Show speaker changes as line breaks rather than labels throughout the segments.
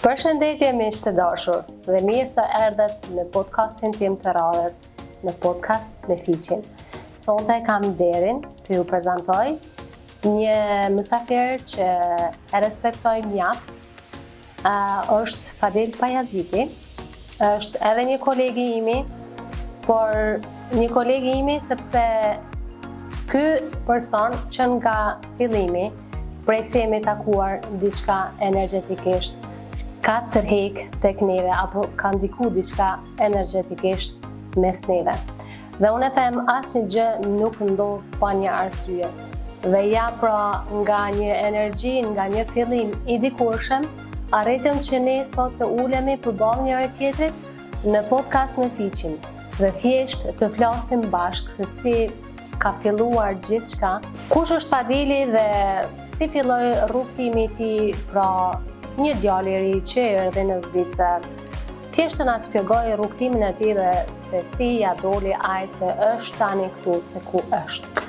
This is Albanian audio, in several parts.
Përshëndetje miq të dashur dhe mirë se erdhët në podcastin tim të radhës, në podcast me Fiqin. Sonte kam nderin të ju prezantoj një mysafir që e respektoj mjaft. Është Fadel Pajaziti, është edhe një kolegi imi, por një kolegi imi sepse ky person që nga fillimi, prej se jemi takuar diçka energjetikisht, ka tërhek tek neve apo ka ndiku diçka energjetikisht mes neve. Dhe unë e them asnjë gjë nuk ndodh pa një arsye. Dhe ja pra nga një energji, nga një fillim i dikurshëm, arritëm që ne sot të ulemi përballë njëri tjetrit në podcast me Fiqin dhe thjesht të flasim bashkë se si ka filluar gjithçka, kush është Fadeli dhe si filloi rrugtimi i tij, pra një djalë i ri që erdhi në Zvicër, thjesht të na shpjegoj rrugtimin e tij dhe se si ja doli ai të është tani këtu se ku është.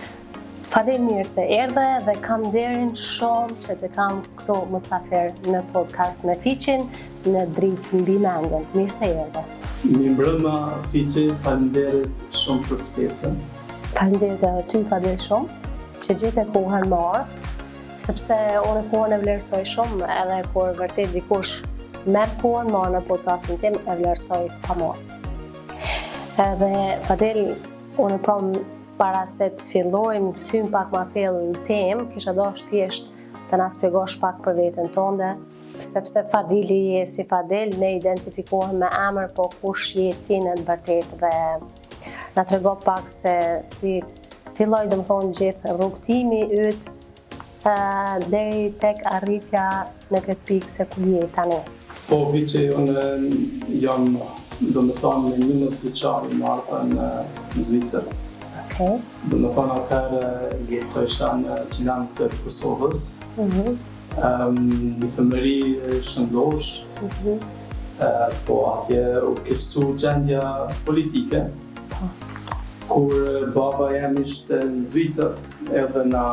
Fadel, mirë se erdhe dhe kam nderin shumë që të kam këtu mysafir në podcast me Fiqin në dritë mbi mendjen. Mirë se erdhe.
Mirë mbrëma Fiqi, faleminderit shumë për ftesën.
Faleminderit edhe ty Fadel shumë që gjete kohën më orë, sepse unë kohën e vlerësoj shumë edhe kur vërtet dikush merr kohën më në podcastin tim e vlerësoj pa mos. Edhe Fadel, unë para se të fillojmë tym pak ma thellë në temë, kisha dashur thjesht të na shpjegosh pak për veten tënde, sepse Fadeli je si Fadel, ne identifikohem me emër, po kush je ti në të vërtetë dhe na trego pak se si filloi domethënë gjithë rrugtimi yt deri tek arritja në këtë pikë se ku je tani.
Po, Fiqi, unë jam domethënë në 11 vjeçar i marrë në Zvicër.
Okay.
Domethënë atëherë jetojsha në Qilan të Kosovës. Një fëmëri shëndosh, po atje u keqësu gjendja politike, kur baba jam ishte në Zvicër, edhe na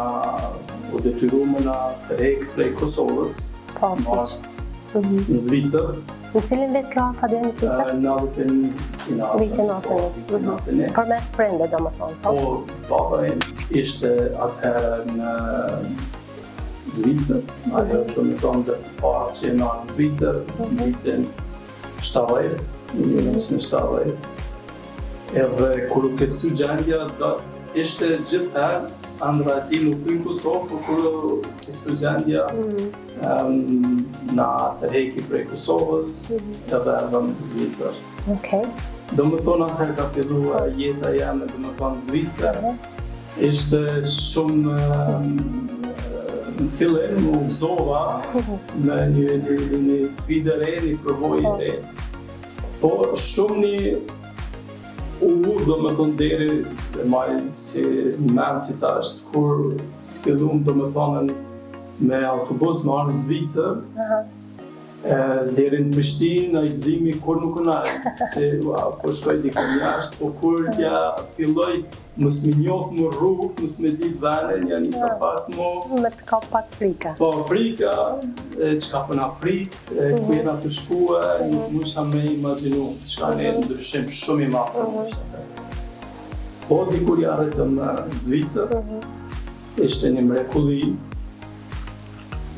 u detyruam na tërheq prej Kosovës.
Po, siç.
Në Zvicër.
Në cilin vit ka Fadel në Zvicër? Vitin 91. Përmes prindë, domethënë, po?
Po, baba jam ishte atëherë në Zvicër. Ajo është domethënë dhe para që jena në Zvicër, në vitin 70, në 1970. Edhe kur u keqësu gjendja, ishte gjithherë andra ati nuk në Kosovë, por kur u keqësu gjendja, na tërheqi prej Kosovës, edhe erdhëm në Zvicër.
Okay.
Domethënë atëherë ka filluar jeta jeme domethënë në Zvicër. Ishte shumë në fillim u gëzova me një sfidë e re, një përvojë e re. Po shumë një domethënë deri dhe maj si mend si tash kur fillum domethënë me autobus me arë në Zvicër, deri në Prishtinë, në gëzimi kur nuk unaj, që po shkoj dikon jashtë, po kur ja filloj mos më njoh më rrugë, mos më ditë vënen, ja nisa pak më
me të ka pak frika.
Po frika, çka po na prit, ku jena të shkua, nuk musha me imagjinu, çka ne ndryshim shumë i madh. Po dikur ja arritëm në Zvicër, ishte një mrekulli,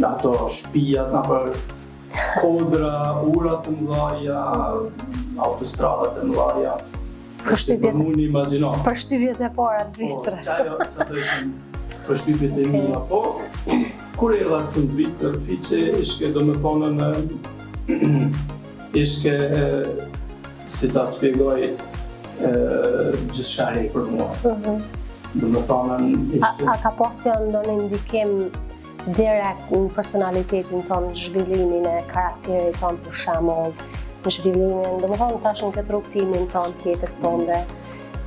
ato shtëpijat na për kodra, urat të mëdhaja, autostradat të mëdhaja. Mund imagjino.
Përshtypjet e para të Zvicrës.
Çfarë ishin përshtypjet e mia, po kur erdha këtu në Zvicër, fiqe ishte domethënë ishte si ta shpjegoj gjithçka re për mua. Domethënë
A ka pas kjo ndonjë ndikim direkt në personalitetin tonë, zhvillimin e karakterit tonë për shembull, në zhvillimin, domethënë tash në këtë rrugtimin tonë të jetës tonë,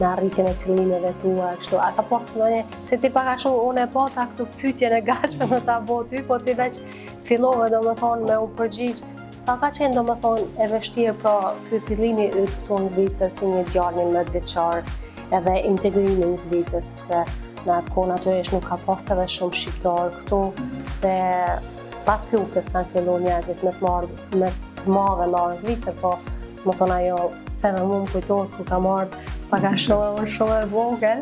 në arritjen e qëllimeve tua, kështu. A ka pas ndonjë, se ti pak a shumë unë e pata këtu pyetjen e gatshme me ta bëu ty, po ti veç fillove domethënë me u përgjigj. Sa ka qenë domethënë e vështirë pra ky fillimi yt këtu në Zvicër si një djalë 19 vjeçar, edhe integrimi në Zvicër, sepse në atë kohë natyrisht nuk ka pas edhe shumë shqiptar këtu, se pas luftës kanë filluar njerëzit me të marrë në Zvicër, po më thonë ajo, se edhe mu më kujtohet ku ka marrë pak a shumë e vogël,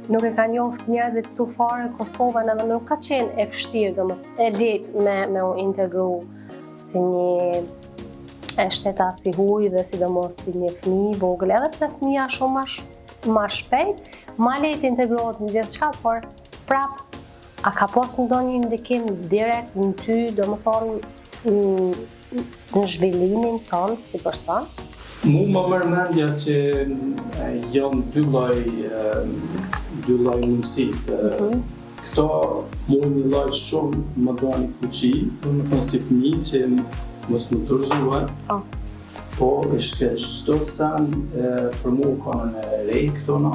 nuk e ka njoft njerëzit këtu fare Kosovën, edhe nuk ka qenë e vështirë, e lehtë me u integru si një shteta si huj dhe sidomos si një fëmijë vogël, edhe pse fëmija shumë ma shpejt, ma lehtë integrohet në gjithçka, por prap a ka pas ndonjë ndikim direkt në ty, domethënë në zhvillimin tonë si person?
Mu më merr mendja që janë dy lloj mundësitë. Këto mund një lloj shumë më doni fuqi, domethënë si fëmijë që mos më dorëzohen. Po, ishte çdo sen për mua kanë e re këto na.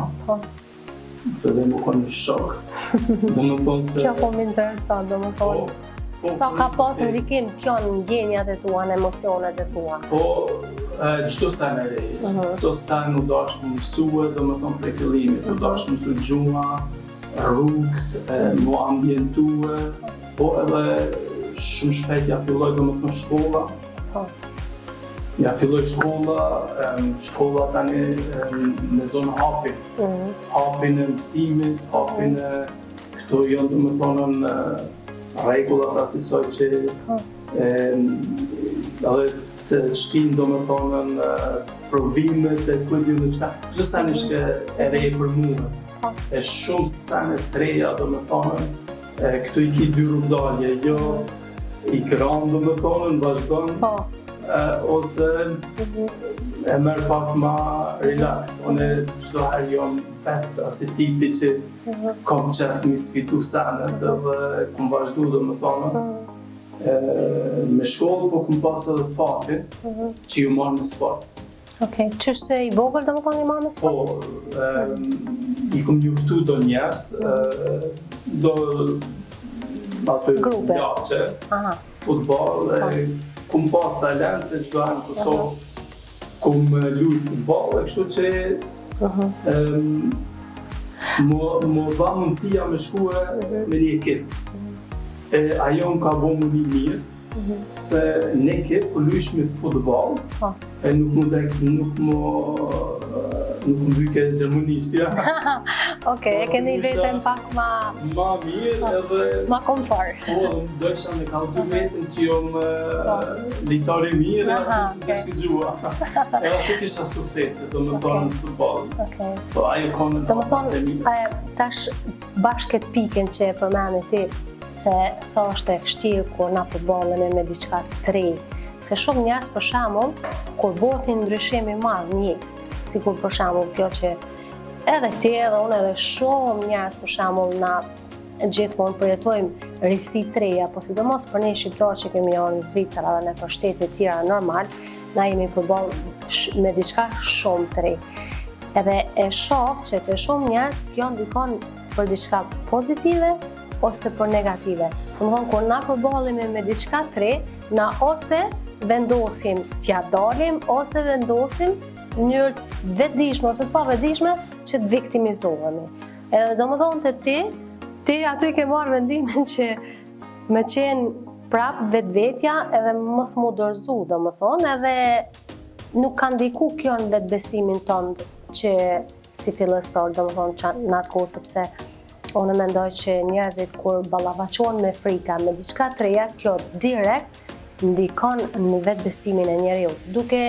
Fillim u kanë shok. Domethënë se
kjo po më intereson, domethënë. Sa ka pas ndikim kjo në ndjenjat e tua, në emocionet e tua?
Po, çdo sen e re. Çdo sen u dash më mësue, domethënë prej fillimit, u dash më mësue gjuma, rrugët, më ambientue, po edhe shumë shpejt ja filloj domethënë shkolla. Ja filloj shkolla tani në zonë hapi. Hapin e mësimit, hapin e këto janë domethënë rregullat asaj që edhe të shtin domethënë provimet e kujtime çka. Çdo sa ishte e re për mua. E shumë sa të reja domethënë këtu i ki dy rrugdalje, jo i grand domethënë në vazhdon. Ose e merr pak ma relax. Unë çdo herë jam vetë asi tipi që kam qef mi sfidu senet edhe kum vazhdu domethënë me shkollë, po kum pas edhe fatin që ju marrë në sport.
Okej, ç'është i vogël domethënë i marrë në sport?
Po, i kum njoftu do njerëz, do aty lagje, futboll, kum pas talent se çdo herë në Kosovë, kum luajt futboll, kështu që më dha mundësia me shkue me një ekip. Ajo më ka bo më një mirë, se në ekip po luajsh me futboll, nuk më dyke gjermonistja.
Okej, e keni veten pak ma
mirë edhe
ma komfort.
Po, dojsha me kallëzu veten që jom lejtari mirë edhe su të shkëgjua. Edhe atë kisha suksese, do më thonë në futbol. Po, ajo kone
do më thonë, tash bashkët piken që e përmeni ti, se sa është e vështirë kur na përballemi me diçka të re. Se shumë njerëz për shembull, kur bëhet një ndryshim i madh në jetë, sikur për shembull kjo që edhe ti edhe unë edhe shumë njerëz për shembull na gjithmonë përjetojmë risi të reja, po sidomos për ne shqiptarë që kemi janë në Zvicër edhe në për shtete tjera normal, na jemi përballë me diçka shumë të re. Edhe e shoh që të shumë njerëz kjo ndikon për diçka pozitive ose për negative. Domethënë kur na përballemi me diçka të re, na ose vendosim t'ja dalim, ose vendosim në mënyrë vetëdijshme ose pa vetëdijshme që të viktimizohemi. Edhe domethënë te ti aty ke marrë vendimin që me qenë prap vetvetja edhe mos më dorëzu, domethënë, edhe nuk ka ndiku kjo në vetbesimin tënd që si fillestar, domethënë në atë kohë, sepse unë mendoj që njerëzit kur ballafaqohen me frika, me diçka të reja, kjo direkt ndikon në vetbesimin e njeriu, duke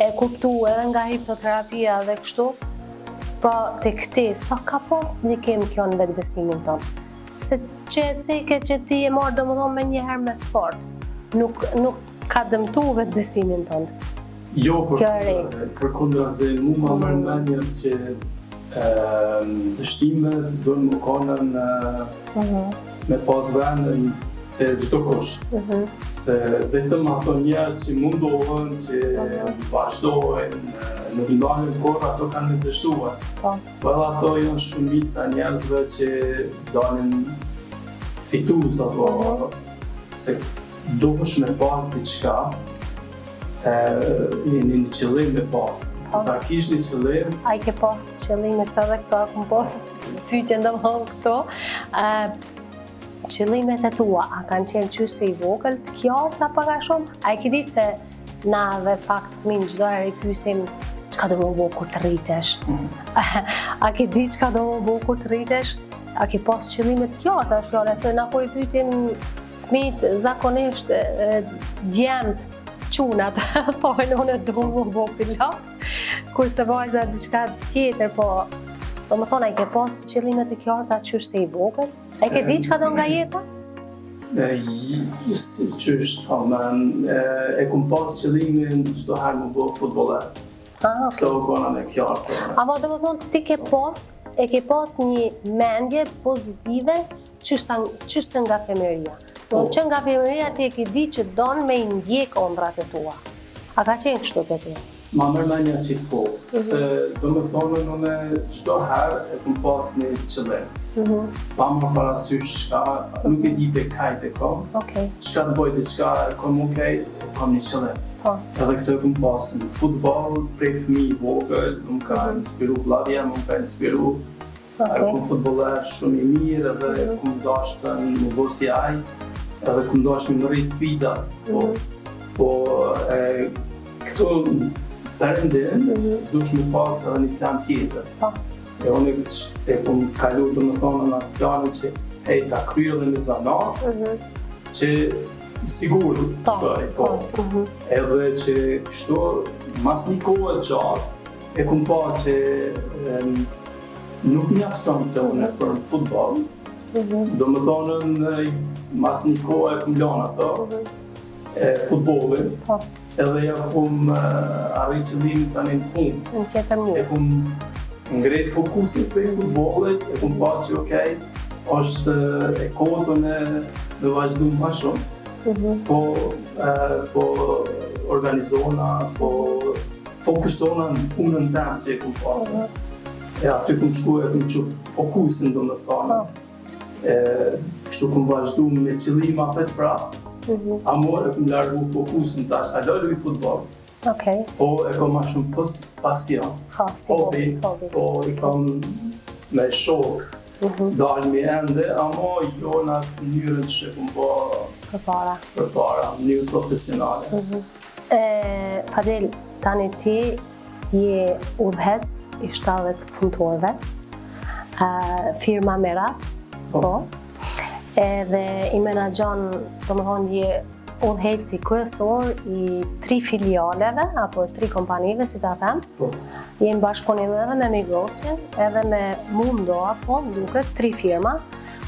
e kuptu edhe nga hipnoterapia dhe kështu, pra të këti, sa ka pas ndikim kjo në vetbesimin tonë? Se që ceke që ti e marrë domethënë me njëherë me sport, nuk ka dëmtu vetbesimin tonë.
Jo, për kundrazi, mu ma mërë mendje që dështimet duhen më konën me pas vendën të çdo kush. Se vetëm ato njerëz që mundohen, që vazhdojnë, nuk ndahen kurrë, ato kanë të dështuar. Po edhe ato janë shumica njerëzve që dalin fitues apo se duhesh me pas diçka, një qëllim me pas. Ta kish një qëllim.
A i ke pas qëllime, se edhe këto akum pas pyetje domethënë këto. Qëllimet e tua, a kanë qenë qysh se i vogël të qarta apo ka shumë? A i ke ditë se na dhe fakt fëmin çdo herë i pyesim çka do më bëu kur të rritesh? A ke ditë çka do më bëu kur të rritesh? A ke pas qëllime të qarta, fjala, se na kur i pyetim fëmijët zakonisht djemt çunat, po unë do më bëu pilot, kurse vajza diçka tjetër, po domethënë ai ke pas qëllime të qarta qysh se i vogël? E ke di çka do nga jeta?
Qysh thonë, e kum pas qëllimin çdo herë më bëu futbollar. Këto kona e qarta.
Apo domethënë ti ke pas një mendje pozitive qysh nga femëria. Që nga femëria ti e ke di që don me i ndjek ëndrat e tua. A ka qenë kështu te ti?
Ma mërë mendja që po, se domethënë unë çdo herë e kum pas një qëllim. Pa më parasysh çka, nuk e di pe kajt e kom. Çka të bëj diçka, kom kam një qëllim. Edhe këtë e kum pas në futboll, prej fëmijë vogël, më ka inspiru vllavja, më ka inspiru. Kum futbollar shumë i mirë, edhe kum dashur më bëj si ai, edhe kum dashur më rri sfida. Po këto perëndim, dush më pas edhe një plan tjetër. E unë e kum kalu domethënë në atë planin që ta kryej edhe në zanat, që sigurt shkoj, po. Edhe që kështu mas një kohë gjatë e kum pa që nuk mjafton të unë për futboll. Domethënë mas një kohë e kum lënë ato futbollin. Edhe ja kum arrit qëllimin tani në punë.
Në tjetër mënyrë.
E kum ngrej fokusin prej futbollit, e kum pa që okej, është e kohën me vazhdu më shumë. Po organizona, po fokusona në punën tem që e kum pasur. E aty kum shku e kum që fokusin domethënë. Kështu kum vazhdu me qëllima pet prapë. Amor e kum largu fokusin tash, a luaj futboll. Po e kam ma shumë pasion. Hobi, po i kam me shok. Dalë mi ende, amo jo në atë mënyrën që kum po përpara, mënyrë profesionale.
Fadel, tani ti je udhëhec i 70 punëtorëve, firma Merat, po. Edhe i menaxhon, domethënë je udhëheci kryesor i 3 filialeve apo 3 kompanive, si ta them. Je në bashkëpunim edhe me Migrosin, edhe me Mundo, apo duket 3 firma.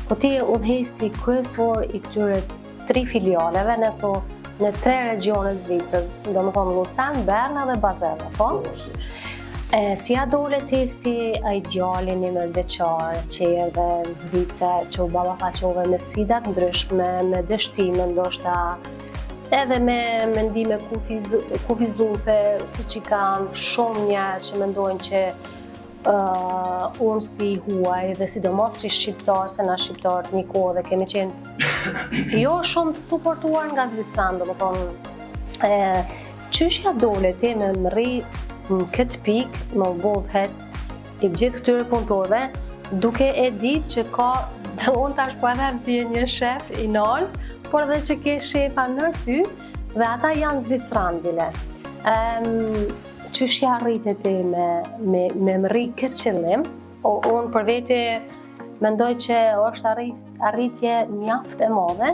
Po ti je udhëheci kryesor i këtyre 3 filialeve në 3 regjionet Zvicrës, domethënë Lucern, Berna dhe Bazele, po? Si a dole ti si ai djali një mëldeqar që erdhe në Zvicër, që u ballafaqove me sfidat ndryshme, me dështime ndoshta, edhe me mendime kufizuese, siç i kanë shumë njerëz që mendojnë që unë si huaj dhe sidomos si shqiptar, se na shqiptarët një kohë dhe kemi qenë jo shumë të suportuar nga Zvicran, domethënë çështja dole ti me mri në këtë pikë më udhëhec i gjithë këtyre punëtorëve, duke e ditë që ka, unë tash po e them ti je një shef i nol, por edhe që ke shefa nër ty dhe ata janë Zvicran bile. Qysh ja arrite ti me mri këtë qëllim? Unë për vete mendoj që është arritje mjaft e madhe,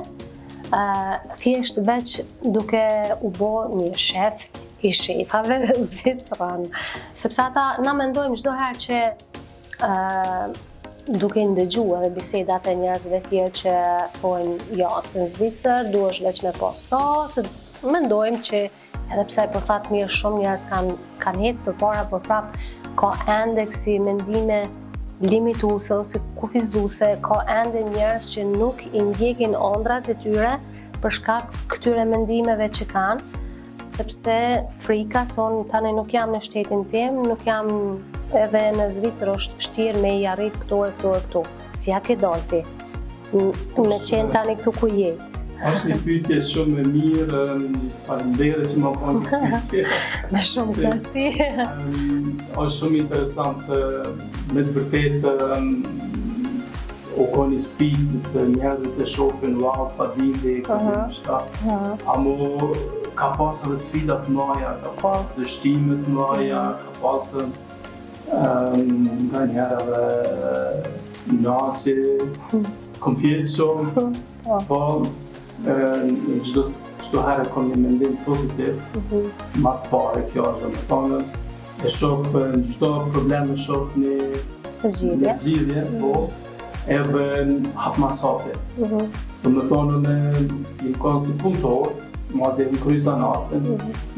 thjesht veç duke u bë një shef i shefave zviceran. Sepse ata na mendojmë çdo herë që duke ndëgju edhe bisedat e njerëzve tjerë që thonë ja, se në Zvicër duhesh veç me posto, se mendojmë që edhe pse për fat mirë shumë njerëz kanë ecë përpara, por prap ka ende kësi mendime limituse ose kufizuese, ka ende njerëz që nuk i ndjekin ëndrat e tyre për shkak këtyre mendimeve që kanë, sepse frika son tani nuk jam në shtetin tim, nuk jam edhe në Zvicër është vështirë me i arrit këto. Si ja ke dalti? Me qenë tani këtu ku je.
Është një pyetje shumë e mirë, faleminderit që më kanë pyetje.
Me shumë kënaqësi.
Është shumë interesant se me të vërtetë o ka një sfidë se njerëzit e shohin wow, fadili, shka. Amo ka pas edhe sfida të mëdha, ka pas dështime të mëdha, ka pas nga njerë edhe naci, s'kom fjetë shumë, po çdo herë kam një mendim pozitiv, mas pare kjo është me thonë, e shoh në çdo problem e shoh një zgjidhje, po edhe hap mas hape. Do me thonë jem konë si punëtor, mas jem kry zanatën,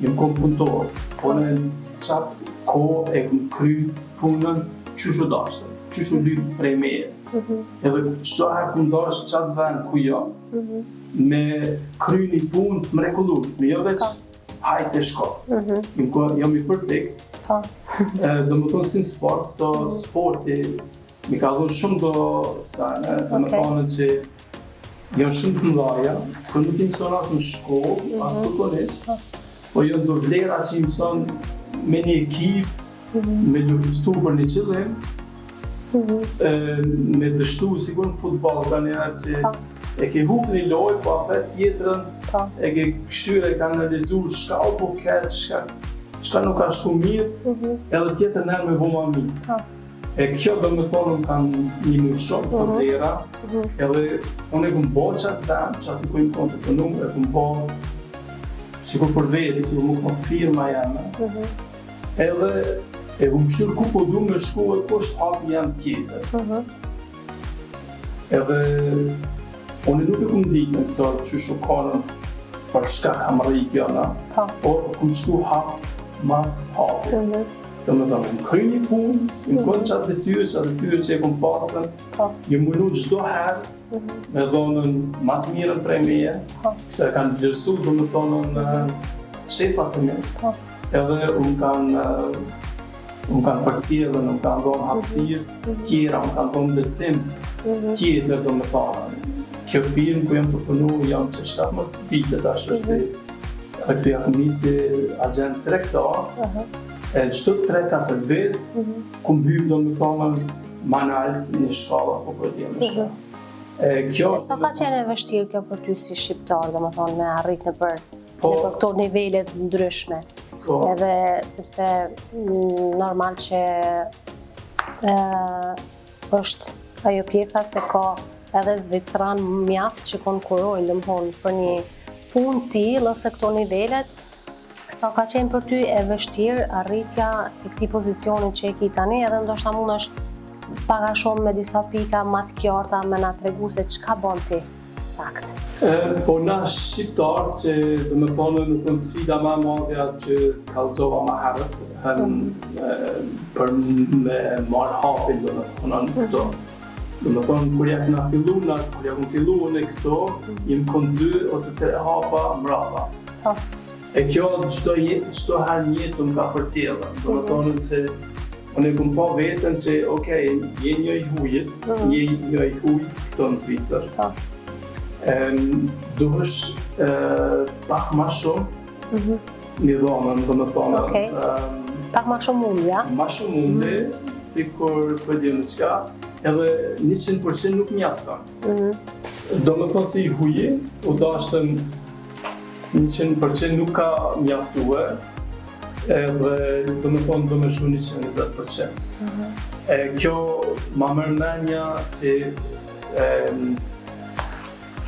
jem konë punëtor, po në qatë ko e këm kry punën qyshu dashtën, qyshu lypë prej meje. Edhe çdo herë ku ndash qatë vend ku jam, me kry një punë të mrekullueshme, jo veç hajte shko. Jam i përpikt. Do më thonë si në sport, do sporti mi ka dhënë shumë do sene, do me thonë që janë shumë të mëdhaja, kër nuk i mëson as në shkollë, as kërkonisht, po janë do vlera që i mëson me një ekip, me luftu për një qëllim, me dështu sigur në futbol, ka njerë që e ke hup një lojë, po apet tjetërën, e ke këshyre, e ka analizu shka u po ketë, shka nuk ka shku mirë, edhe tjetër nërë me bu ma mirë. E kjo do me thonë më kanë një më shumë për vlera, edhe unë e këmë bo qatë vend, qatë ku im konë të të numë, e këmë bo sikur për vetë, sikur më këmë firma jeme, edhe e këmë qyrë ku po du me shku e po është hapi jam tjetër. Edhe unë nuk e këmë ditë në këto që shukonën për shka kam rrikë jona, por këmë shku hapë mas hapi. Do me thonë, më kry një punë, më konë qatë detyre që e kom pasën, një munu çdo herë me dhonën ma të mirën prej meje, këtë e kanë vlerësu, do me thonën shefat e mirë, edhe unë kanë përcjellën, unë kanë dhonë hapësirë tjera, unë kanë dhonë besim tjetër, do me thonë. Kjo firmë ku jam të punu, jam që 17 vite tash është edhe këtu ja kom nisi agent tregtar, e qëto 3-4 vetë, ku më hypë do me thonë ma në altë një shkalla, po për t'jem në shkalla.
Sa ka qenë e vështirë kjo për ty si shqiptar, do me thonë me arrit në për këto nivelet ndryshme? Edhe sepse normal që është ajo pjesa se ka edhe Zvicran mjaft që konkurojnë, do me thonë për një punë t'illë ose këto nivelet, sa ka qenë për ty e vështirë arritja e këtij pozicioni që e ki tani, edhe ndoshta mundesh pak a shumë me disa pika ma të qarta me na tregu se çka bën ti sakt.
Po na shqiptar që do me thonë nuk është sfida ma madhe që kallëzova ma herët, për me marrë hapin do me thonë në këto. Do me thonë, kur ja këna fillu në këto, jem kon 2 ose 3 hapa mrapa. E kjo çdo herë në jetë më ka përcjellën, do me thonë se unë e këmë po vetën që okej, je një i hujit, këto në Zvicër. Duhesh pak ma shumë një dhonën, do me thonë.
Pak ma shumë mundi, ja?
Ma shumë mundi, si kur përdjem në qka, edhe 100% nuk mjafton. Do me thonë si i huji, u dashtën 100% nuk ka mjaftue, edhe do me thonë do me shu 120%. Kjo ma mërë menja që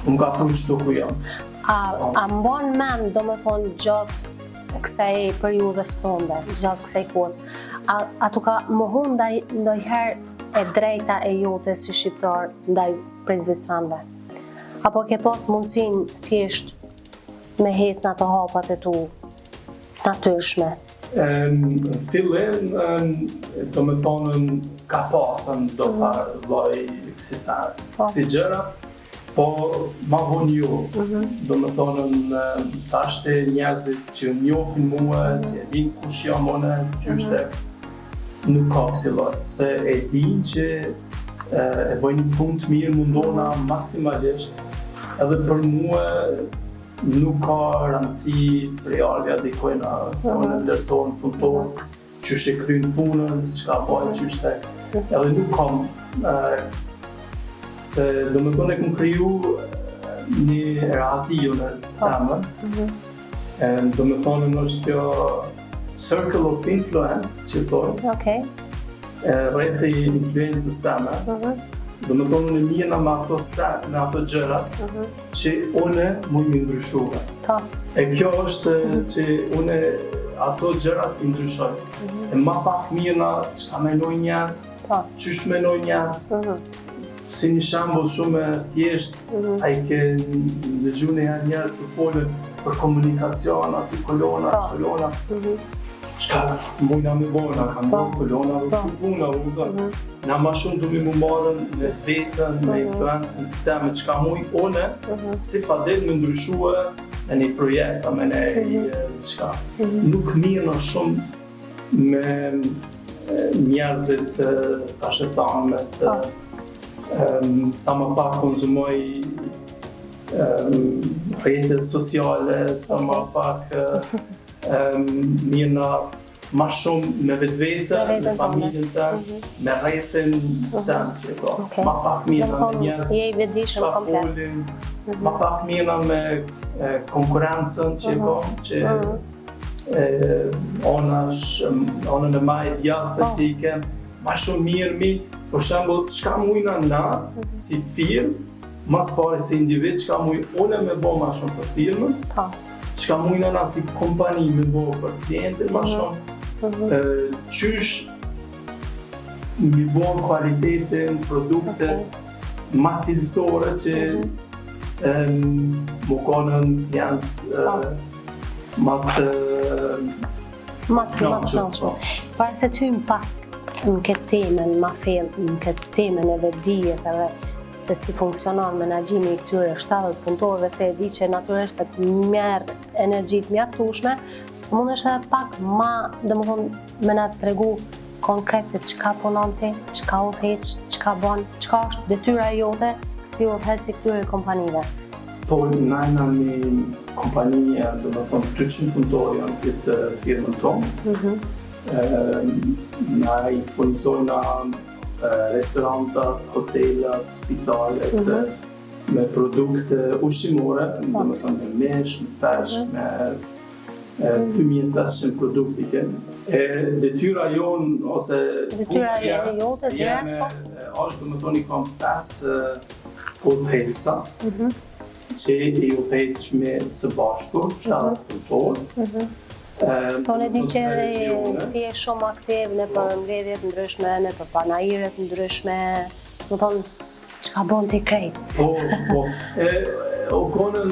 më ka pru qëto ku jam.
A mbon men do me thonë gjatë kësaj periudhës tonë, gjatë kësaj kohës, a tu ka mohu ndonjëherë e drejta e jote si shqiptar ndaj prej zvicranëve? Apo ke pas mundësinë thjesht me hecë në ato hapat e tu natyrshme?
Në fillim, do me thonën, ka pasën do farë lloj si gjëra, po ma vonë jo. Do me thonën, tashte njerëzit që njohin mua, që e din kush jam unë, qyshte, nuk ka kësi lloj. Se e din që e bëj një punë të mirë, mundona maksimalisht, edhe për mua nuk ka rëndësi realja dikojna, unë vlerësohen punëtor, qysh e kryen punën, çka bëjnë, qysh tek. Edhe nuk kam, se do me thonë e kom kriju një rahati në temën. Do me thonë është kjo circle of influence, që thonë, rrethi influencës teme. Do me thonë në njëna me ato set, me ato gjërat, që une mund më ndryshuve. E kjo është që une ato gjërat i ndryshoj. E ma pak mirëna çka menoj njerëz, qysh menoj njerëz. Si një shembull shumë thjesht, ai ke dëgjuar janë njerëz të folën për komunikacion, aty kolona, kolona. Çka mujna me bona, kanë bërë kolona dhe puna, na ma shumë du mi marrën me vetën, me influencën të teme, çka muj une, si fadel me ndryshua me një projekt, me një çka. Nuk mirëna shumë me njerëzit, thashe thamë, sa më pak konzumoj rrjetet sociale, sa më pak mirëna ma shumë me vetvete, me familjen tëmë, me rrethin tëmë që ka. Ma pak mirëna me njerëz që folin, ma pak mirëna me konkurencën që ka, që onën e maj djathë që i kem, ma shumë mirë për shembull, çka mujna na, si firmë, mas pare si individ, çka muj une me bo ma shumë për firmën, çka mujna na si kompani me bo për klientin ma shumë, qysh mi bo kualitetin, produktet, ma cilësore që më konën janë ma të knaqër.
Parë se ty më pak në këtë temën ma fejl, në këtë temën edhe dijes edhe se si funksionon menaxhimi i këtyre 70 punëtorëve, se e di që natyrisht se të merr energjit mjaftueshme, mundesh edhe pak ma, domethënë me na tregu konkret se çka punon ti, çka udhëheq, çka bën, çka është detyra jote si udhëheqës i këtyre kompanive.
Po, na jena një kompani, domethënë 300 punëtorë janë këtë firmën tonë. Na i furnizojna restorantat, hotelat, spitalet, me produkte ushqimore, domethënë me mesh, me peshk, me 2500 produkte kemi. Detyra jonë, ose
detyra jote direkt,
është domethënë i kam 5 udhëheqësa, që i udhëheq me së bashku, 70 punëtorë.
So ne di që edhe ti je shumë aktiv në për mbledhjet ndryshme, në për panajiret ndryshme, më thonë, çka bën ti krejt?
Po. O konën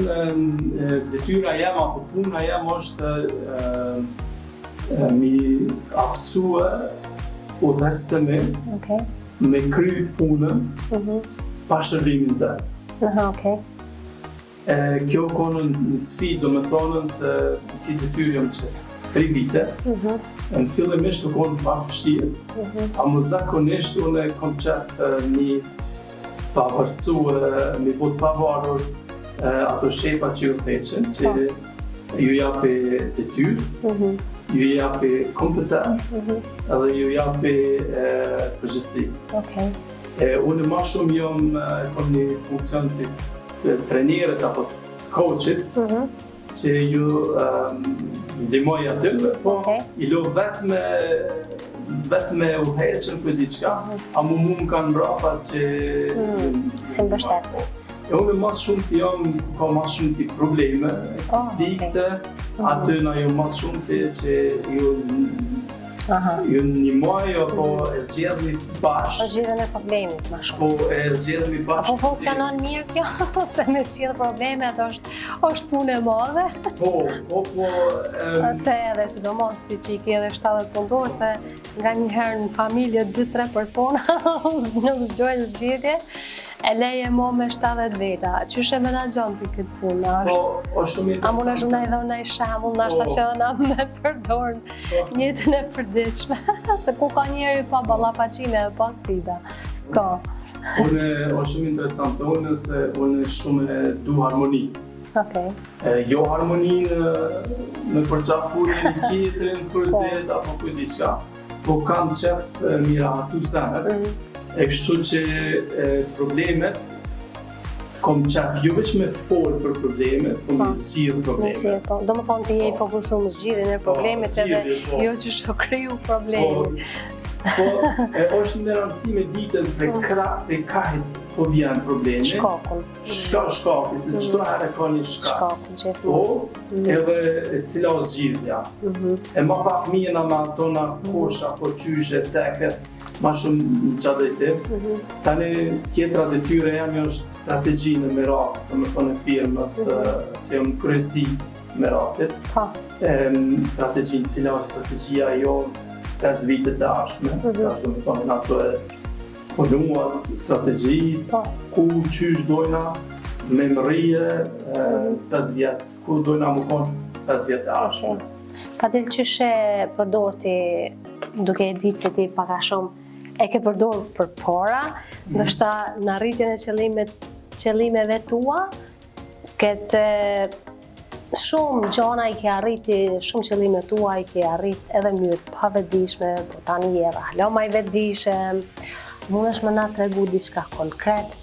detyra jam, apo puna jam është mi aftësue udhëheqësit e mi, me kry punën pa shërbimin të. Kjo konën një sfidë, do me thonën se këtë detyrë jam që 3 vite, në fillimisht u konë pak vështirë, a më zakonisht unë kom qef një pavarësu, mi bot pavarur ato shefa që ju theqen, që ju japi detyrë, ju japi kompetencë, edhe ju japi përgjithësi. Unë ma shumë kom një funksion si trenerët apo coachit, që ju ndihmoj aty, po i lo vetë me udhëheqën për diçka, a mu më kanë mbrapa që...
Si mbështetës.
E unë mas shumë të jam, ka mas shumë të probleme, konflikte, aty na jo mas shumë të që ju një muaj, apo e zgjedhni bashkë.
Po zgjedhjen e problemit më shumë.
Po e zgjedhni bashkë.
Apo funksionon mirë kjo, se me zgjedh probleme ato është punë e madhe.
Po.
Se edhe sidomos ti që i ke edhe 70 punëtorë, se nga njëherë në familje 2-3 persona nuk zgjojnë zgjedhje. E leje mo me 70 veta. Qyshe menaxhon ti këtë punë?
Po, shumë interesant.
A mund është i dhona i shembull, nashta që na me përdornë njëtën e përditshme. Se ku ka njeri pa ballapaqime dhe pa sfida. S'ka.
Unë është shumë interesant unë se unë shumë e du harmoni.
Okej.
Jo harmoninë me përqafurin një tjetrin për det apo për diçka. Po kam qef mira atu senet. E kështu që problemet, kom qef jo veç me folë për problemet, po me zgjidhë problemet.
Do më thonë të je i fokusu më zgjidhjen e problemet edhe jo që shto kriju problemet.
Po, është në rëndësi me ditën për kahit po vjen probleme.
Shkakun.
Shkakun, se çdo herë ka një shkak.
Shkakun, gjithmonë.
Po, edhe cila o zgjidhja. E ma pak mjena ma tona kosha, po qyshe, teke, ma shumë në qatë drejtim. Tani tjetra detyre jam është strategji në merat, të më thonë e firmës, se jam kryesi meratit. Strategjin, cila është strategjia jo 5 vitet të ashme, të më thonë në ato e punuat, strategji, ku qysh dojna, me mërije, 5 vjetë, ku dojna më konë 5 vjetë të ashme.
Fadil, qysh e përdor ti, duke e ditë se ti paka shumë, e ke përdor për para, ndoshta në rritjen e qëllimeve tua, këtë shumë gjona i ke arriti, shumë qëllime tua i ke arrit edhe mënyrë pa vetëdijshme, po tani je hala më i vetëdijshëm. Mundesh më na tregu diçka konkret,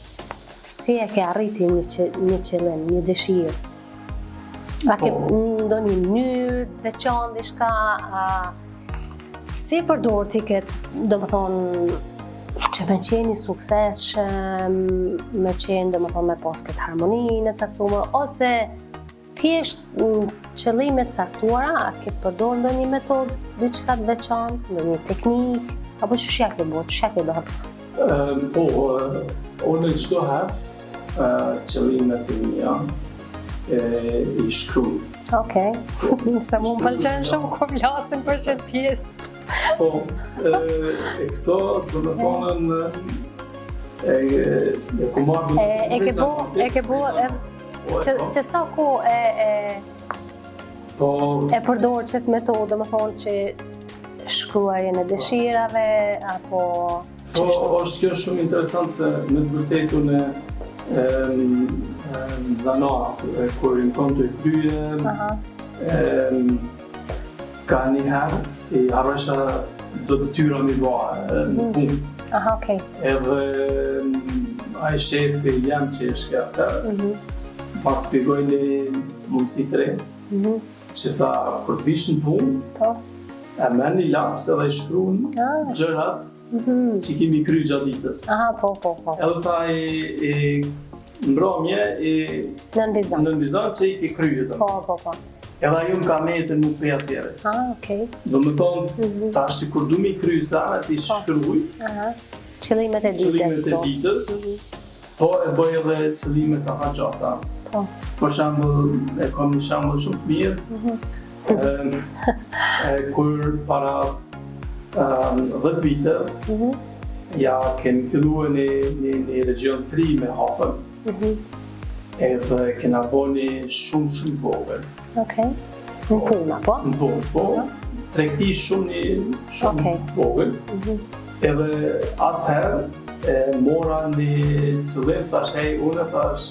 si e ke arriti një qëllim, një dëshirë? A ke ndonjë mënyrë veçantë diçka? Si përdor ti këtë, do më thonë, që me qenë i suksesshëm, me qenë, do më thonë, me pas këtë harmoninë e caktuar, ose thjesht qëllime të caktuara, a ke përdor ndonjë metodë, diçka të veçantë, ndonjë teknikë, apo ç'shja ke bërë, ç'shja ke bërë?
Po, unë çdo herë qëllimet e mia i shkruaj.
Okej, se mu më pëlqen shumë kur flasim për qëtë pjesë.
Po, këto do të thonën e ku marrë...
E ke bu, që sa ku e përdor qëtë metodë, do më thonë që shkruajën e dëshirave, apo...
Po, është kjo shumë interesant se me të vërtetë unë zanat, kur në kom të krye, ka një herë, i harresha do të tyra mi bëha në punë.
Aha, okej.
Edhe ai shefi jam që është këtë, pas spjegoj një mundësi të re, që tha, kur të vish në punë, e merr një laps edhe i shkruan gjërat që kemi kry gjatë ditës.
Aha, po.
Edhe tha mbrëmje nënvizon që i ke kryet.
Po.
Edhe ajo më ka metën nuk për atjere.
Okej.
Do më thonë, tash që kur du mi kryet sana, ti shkruaj
qëllimet e
ditës, po e bëj edhe qëllimet të haxhata. Për shembull, e kam një shembull shumë të mirë, kur para 10 vite, ja kemi filluar një region 3 me hapën, edhe kena bëni shumë vogël.
Okej. Në punë, po?
Në punë, po. Tregti shumë vogël. Edhe atëherë mora një qëllim, thash, unë thash,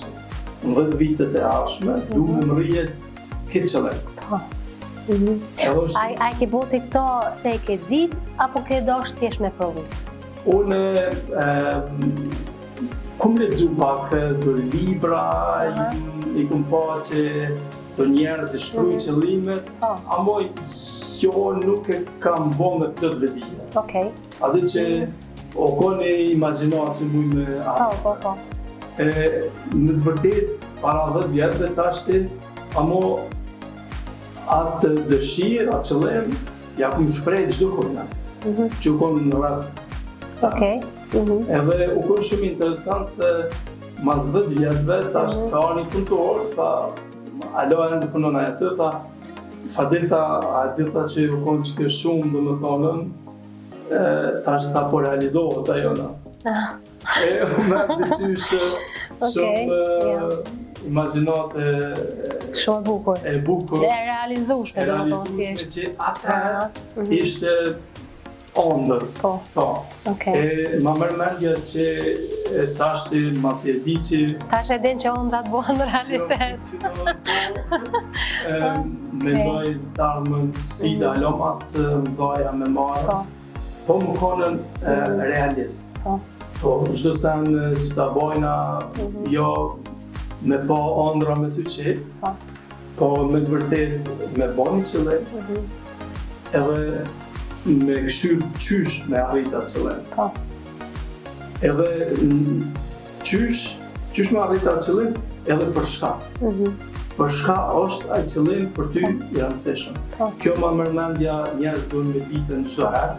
në 10 vitet e ardhshme, du me më rrijet këtë qëllim.
A ke boti këto se e ke dit, apo ke dosh thjesht me provu?
Unë kum lexu pak do libra, i kum pa që do njerëz e shkruajnë qëllimet, amo jo nuk e kam bo me plot vetëdija.
Okej.
Atë që o koni imagjinat që muj me
Po.
Në të vërtet, para 10 vjetëve tashti, amo atë dëshirë, atë qëllim, ja ku më shprej çdo kohë. Që u konë në rreth.
Okej.
Edhe u konë shumë interesant se mas 10 vjetëve tash ka një punëtor, tha, alo e në punon atë, tha dilta, a dilta që u konë që kështë shumë, do më thonën, tash ta po realizohet ajo na. U me përqysh shumë imagjinate
shumë e bukur. E realizueshme, do më thonë.
Realizueshme që atëherë ishte ondër.
Po. Okej.
Ma mërë mendja që tashti mas e di që
tash e din që ondrat bëhen realitet.
Mendoj të ardhmen sfida lomat mdoja me marë. Po më konën realist. Po, çdo sen që ta bojna, jo me po ondra me syqe, po me të vërtet me boni qëllim, edhe me këshyr qysh me arrit atë qëllim. Edhe qysh me arrit atë qëllim, edhe për shka. Për shka është ai qëllim për ty i rëndësishëm. Kjo ma mërmendja njerëz duhen me ditën çdo herë,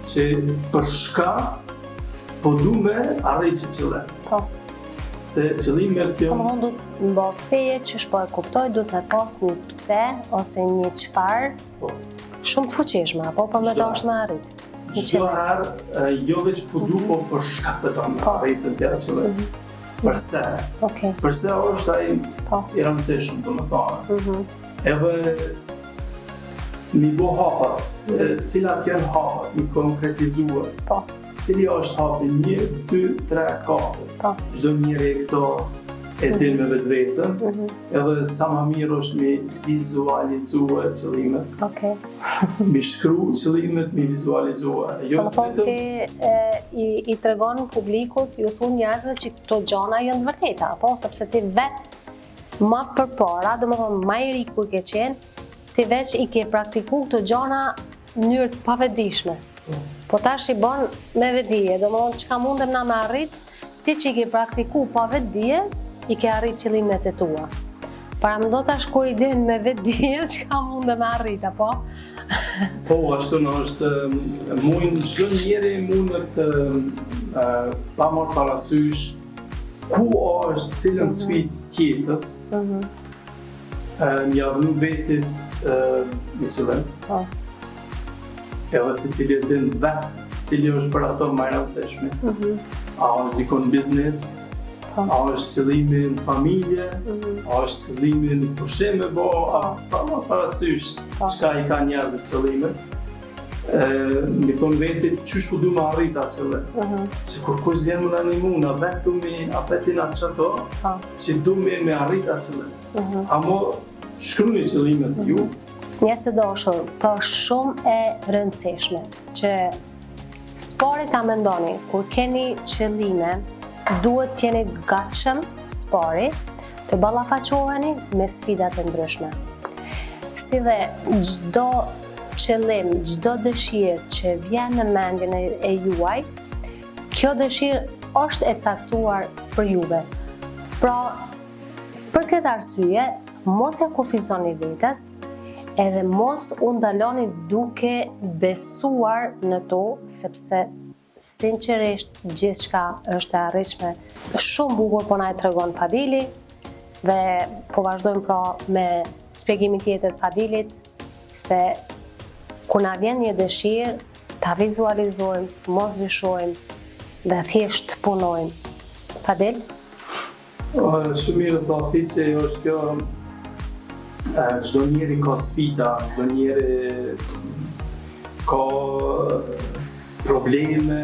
që për shka po du me arrit që qëllim. Se qëllime kjo...
Po du të mbos teje që shpo e kuptoj, du të me pas një pse ose një qëfar shumë të fuqishme, apo po me do është me arrit.
Çdo herë, jo veç po du, po për shka të do me arritën tjera qëllim. Përse? Përse është ai i rëndësishëm, do me thane. Edhe mi bo hapat, cilat janë hapat, mi konkretizuar. Cili është hapi 1, 2, 3, 4. Çdo njëri e këto e din me vetë vetën, edhe sa ma mirë është mi vizualizuar qëllimet. Mi shkru qëllimet, mi vizualizuar.
Po më thonë ti i tregon publikut, ju thunë njerëzve që këto gjona janë të vërteta, apo? Sepse ti vetë ma përpara, do më thonë ma i ri kur ke qenë, ti veç i ke praktiku këto gjona në mënyrë të pavetdijshme. Po tash i bon me vetdije, do më thonë çka mundem na me arrit, ti që i ke praktiku pa vetdije, i ke arrit qëllimet e tua. Para më do tash kur i din me vetdije, çka mundem me arrit, apo?
Po, ashtu në është, çdo njeri mund të pa marrë parasysh ku është cilën sfidë tjetës, mja dhënë vetit një qëllim. Edhe si cili e din vetë, cili është për ato më rëndësishme. A është dikon biznes, a është qëllimi në familje, a është qëllimi në pushim me bo, pa më parasysh çka i ka njerëzit qëllimet. Mi thonë vetit, qysh po du me arrit atë qëllim. Se kur kush vjen më në animuna, vetë mi apetin atë qëto, që du me arrit atë qëllim. Amo shkruni qëllimet ju.
Njerëz të dashur, po shumë e rëndësishme që spori ta mendoni, kur keni qëllime, duhet të jeni gatshëm spori të ballafaqoheni me sfidat e ndryshme. Si dhe çdo qëllim, çdo dëshirë që vjen në mendjen e juaj, kjo dëshirë është e caktuar për juve. Pra, për këtë arsye, mos ja kufizoni vetes, edhe mos u ndaloni duke besuar në to, sepse sinqerisht gjithçka është e arritshme. Shumë bukur po na e tregon Fadili dhe po vazhdojmë pra me shpjegimin tjetër të Fadilit se kur na vjen një dëshirë, ta vizualizojmë, mos dyshojmë dhe thjesht punojmë. Fadil?
Shumë mirë tha Fiçi, është kjo çdo njeri ka sfida, çdo njeri ka probleme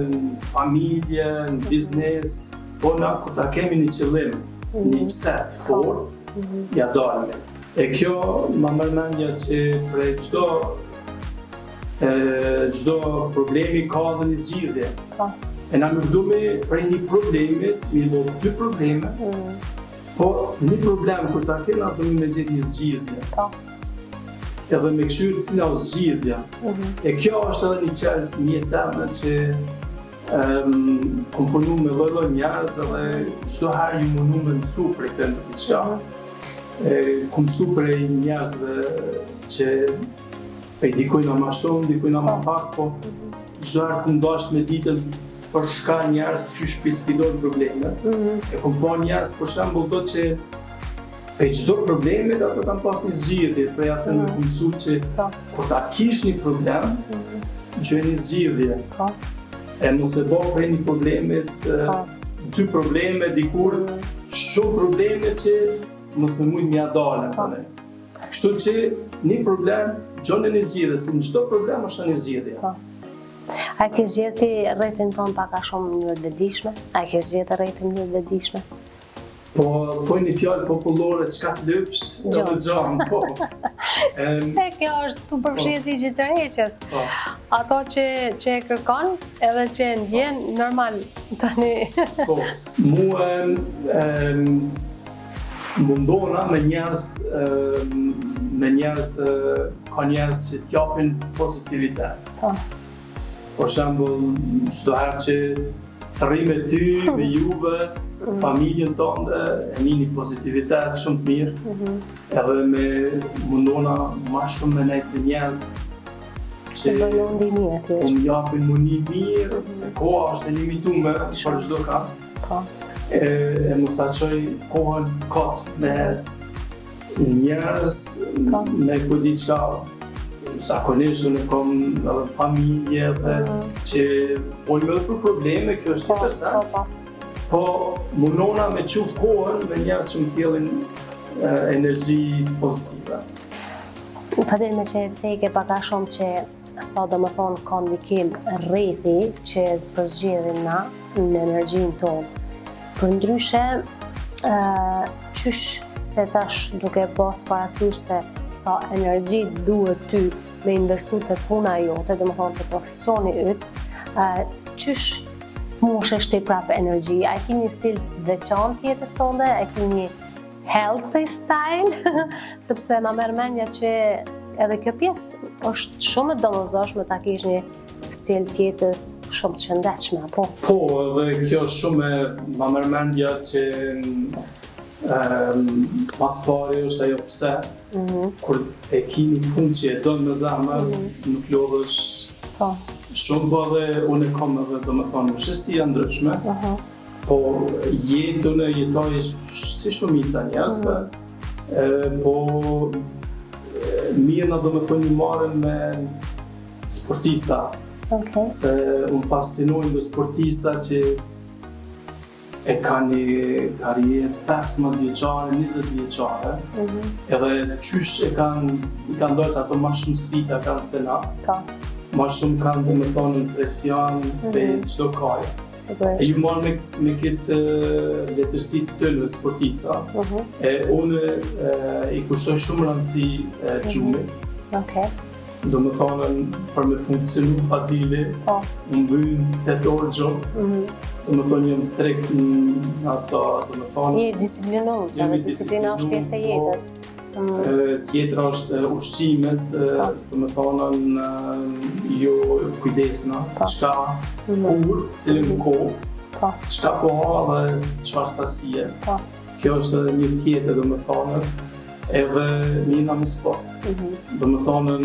në familje, në biznes, po na kur ta kemi një qëllim, një pse të fortë, ja dalme. E kjo ma merr mendja që prej çdo problemi ka dhe një zgjidhje. E na nuk du me prej një problemit, mi do 2 probleme, po një problem kur ta kena do me gjetë një zgjidhje. Edhe me këshyrë cila o zgjidhja. E kjo është edhe një qelës një temë që kom punu me lloj njerëz edhe çdo herë ju mundu me mësu prej të diçka. Kom mësu prej njerëzve që dikujna ma shumë, dikujna ma pak, po çdo herë kom dasht me ditën për shka njerëz që sfidojnë probleme. Kom pa njerëz për shembull do që pe çdo problemit ato kanë pas një zgjidhje, prej atë më kom mësu që kur ta kish një problem, gjë një zgjidhje. E mos e bo prej një problemit, dy probleme dikur, shumë probleme që mos me mujt mja dalën. Kështu që një problem gjonë një zgjidhje, se në çdo problem është një zgjidhje.
A ke zgjeti rrethin ton pak a shumë në mënyrë të vetëdijshme? A ke zgjeti rrethin në mënyrë të vetëdijshme?
Po, thoj një fjalë popullore, çka të lypsh, edhe gjon, po.
Kjo është tu përfshihet ligji të rreqës. Ato që e kërkon, edhe që e ndjen, normal tani.
Po, mua mundona me njerëz, ka njerëz që t'japin pozitivitet. Për shembull, çdo herë që të rri me ty, me juve, familjen tonë, e një pozitivitet shumë të mirë, edhe me mundona ma shumë me nejtë me njerëz që më japin mundi mirë, se koha është e limitume për çdo kanë. E mos ta çoj kohën kot me njerëz, me ku diçka. Zakonisht unë kam familje dhe që folme edhe për probleme, kjo është tjetër sen. Po mundona me qut kohën me njerëz që më sjellin energji pozitive.
Fatin me që e ceke paka shumë që sa do më thonë ka ndikim rrethi që përzgjedhin na në energjinë tonë. Për ndryshe, qysh se tash duke pas parasysh se sa energji duhet ty me investu të puna jote, dhe më thonë të profesioni yt, qysh mushesh ti prapë energji? A ki një stil veçantë jetës tënde? A ki një healthy style? Sepse ma merr mendja që edhe kjo pjesë është shumë e domosdoshme ta kish një stil tjetës shumë të shëndetshme, apo?
Po, edhe kjo shumë ma merr mendja që mas pari është ajo pse, kur e ki një punë që e donë me zemër, nuk lodhësh shumë, po edhe unë kam edhe do me thonë shësia ndryshme, po jetën e jetoj si shumica njerëzve, po mirë na do me thonë një marrën me sportista, se unë fascinojnë dhe sportista që e ka një karrierë 15 vjeçare, 20 vjeçare, edhe qysh i kanë dalë se ato ma shumë sfida kanë se na, ma shumë kanë dhe me thonë impresion për çdo kaj. E ju marrë me këtë letërsi të tëllëve sportista, e unë i kushtoj shumë rëndësi gjumit. Do me thonë, për me funksionu fatili, unë vynë 8 orë gjumë, do me thonë jam strikt në ato, do me thonë...
Je disiplinuar, sa dhe disiplina është pjesë e jetës.
Tjetra është ushqimet, do me thonë jo kujdesna, qka, kur, cilin kohë, qka po ha dhe qfar sasije. Kjo është një tjetër, do me thonë, edhe njëna me sport. Do me thonë,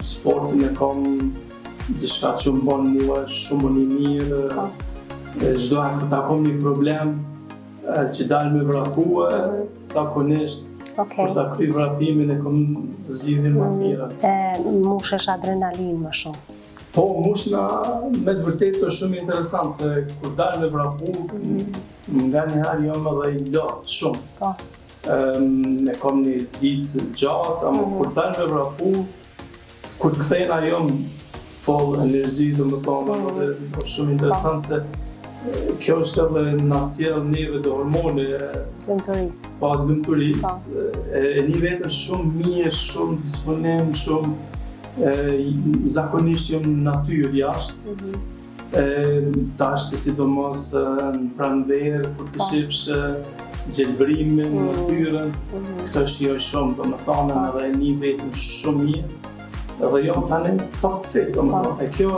sportin e kam diçka që më banë mua shumë një mirë, çdo herë kur takon një problem që dalë me vrapue, zakonisht kur ta kryj vrapimin e kam zgjidhjen më të mira.
Mushesh adrenalin më shumë.
Po, mushna me të vërtetë është shumë interesant, se kur dalë me vrapu, nga njëherë jam edhe i lodhë shumë. Ne kam një ditë gjatë, ama kur dalë me vrapu, kur kthejna jam full energji, do me thonë, dhe është shumë interesant se kjo është edhe na sjell neve dhe hormone
lumturisë.
Po, lumturisë. E një vetër shumë mirë, shumë disponim, shumë zakonisht jam në natyrë jashtë. Tash që sidomos në pranverë, kur të shifsh gjelbrimin, natyrën, këto shijoj shumë, do me thonë, edhe e një vetër shumë mirë. Edhe jam tani top fit, do me thonë. E kjo